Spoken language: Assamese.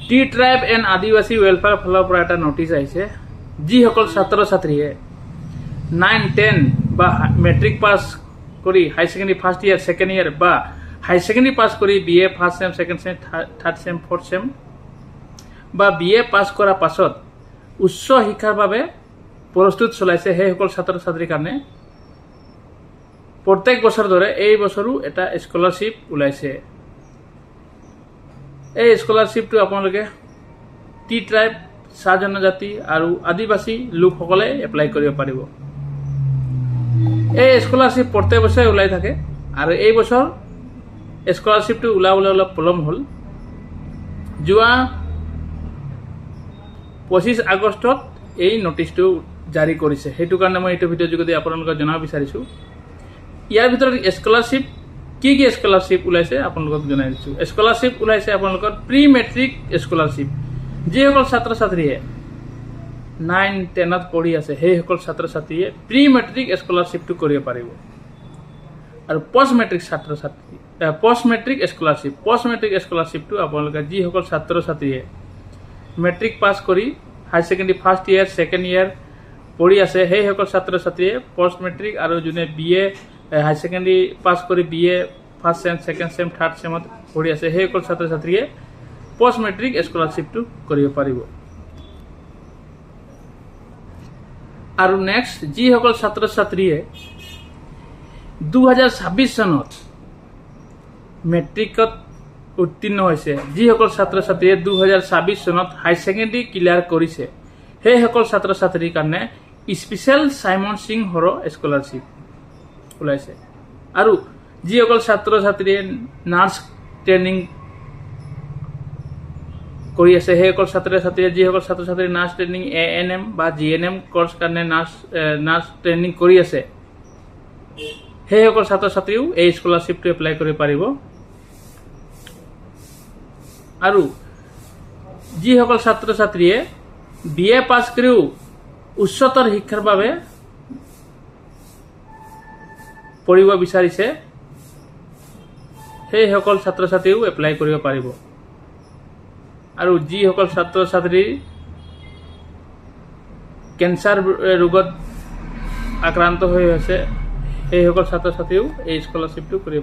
টি ট্ৰাইব এণ্ড আদিবাসী ৱেলফেয়াৰ ফালৰ পৰা এটা নটিচ আহিছে যিসকল ছাত্ৰ ছাত্ৰীয়ে 9-10 বা মেট্ৰিক পাছ কৰি high secondary first year second year বা হাই ছেকেণ্ডেৰী পাছ কৰি BA first sem second sem third sem fourth sem বা BA পাছ কৰাৰ পাছত উচ্চ শিক্ষাৰ বাবে প্ৰস্তুত চলাইছে সেইসকল ছাত্ৰ ছাত্ৰীৰ কাৰণে প্ৰত্যেক বছৰ দৰে এই বছৰো এটা স্কলাৰশ্বিপ ওলাইছে। এই স্কলাৰশ্বিপটো আপোনালোকে টি ট্ৰাইব চাহ জনজাতি আৰু আদিবাসী লোকসকলে এপ্লাই কৰিব পাৰিব। এই স্কলাৰশ্বিপ প্ৰত্যেক বছৰে ওলাই থাকে আৰু এই বছৰ স্কলাৰশ্বিপটো ওলাবলৈ অলপ পলম হ'ল। যোৱা 25 আগষ্টত এই নটিচটো জাৰি কৰিছে, সেইটো কাৰণে মই এইটো ভিডিঅ'ৰ যোগেদি আপোনালোকক জনাব বিচাৰিছোঁ। ইয়াৰ ভিতৰত স্কলাৰশ্বিপ কি স্কলাৰশ্বিপ ওলাইছে আপোনালোকক জনাই দিছোঁ। স্কলাৰশ্বিপ ওলাইছে আপোনালোকৰ প্ৰি মেট্ৰিক স্কলাৰশ্বিপ। যিসকল ছাত্ৰ ছাত্ৰীয়ে 9-10ত পঢ়ি আছে সেইসকল ছাত্ৰ ছাত্ৰীয়ে প্ৰি মেট্ৰিক স্কলাৰশ্বিপটো কৰিব পাৰিব। আৰু পষ্ট মেট্ৰিক স্কলাৰশ্বিপটো আপোনালোকে যিসকল ছাত্ৰ ছাত্ৰীয়ে মেট্ৰিক পাছ কৰি high secondary first year second year পঢ়ি আছে সেইসকল ছাত্ৰ ছাত্ৰীয়ে পষ্ট মেট্ৰিক আৰু যোনে BA হাই ছেকেণ্ডেৰী পাছ কৰি BA first sem second sem third ছেমত পঢ়ি আছে সেইসকল ছাত্ৰ ছাত্ৰীয়ে পষ্ট মেট্ৰিক স্কলাৰশ্বিপটো কৰিব পাৰিব। আৰু নেক্সট যিসকল ছাত্ৰ ছাত্ৰীয়ে 2026 চনত মেট্ৰিকত উত্তীৰ্ণ হৈছে, যিসকল ছাত্ৰ ছাত্ৰীয়ে 2026 চনত হাই ছেকেণ্ডেৰী ক্লিয়াৰ কৰিছে সেইসকল ছাত্ৰ ছাত্ৰীৰ কাৰণে special Simon Singh Har scholarship ওলাইছে। আৰু যিসকল ছাত্ৰ ছাত্ৰীয়ে নাৰ্ছ ট্ৰেইনিং কৰি আছে সেইসকল ছাত্ৰ ছাত্ৰীয়ে নাৰ্ছ ট্ৰেইনিং ANM বা GNM কৰ্চ কাৰণে নাৰ্ছ ট্ৰেইনিং কৰি আছে সেইসকল ছাত্ৰ ছাত্ৰীও এই স্কলাৰশ্বিপটো এপ্লাই কৰিব পাৰিব। আৰু যিসকল ছাত্ৰ ছাত্ৰীয়ে BA পাছ কৰিও উচ্চতৰ শিক্ষাৰ বাবে পঢ়িব বিচাৰিছে সেইসকল ছাত্ৰ ছাত্ৰীও এপ্লাই কৰিব পাৰিব। আৰু যিসকল ছাত্ৰ ছাত্ৰীৰ কেঞ্চাৰ ৰোগত আক্ৰান্ত হৈ আছে সেইসকল ছাত্ৰ ছাত্ৰীও এই স্কলাৰশ্বিপটো কৰিব।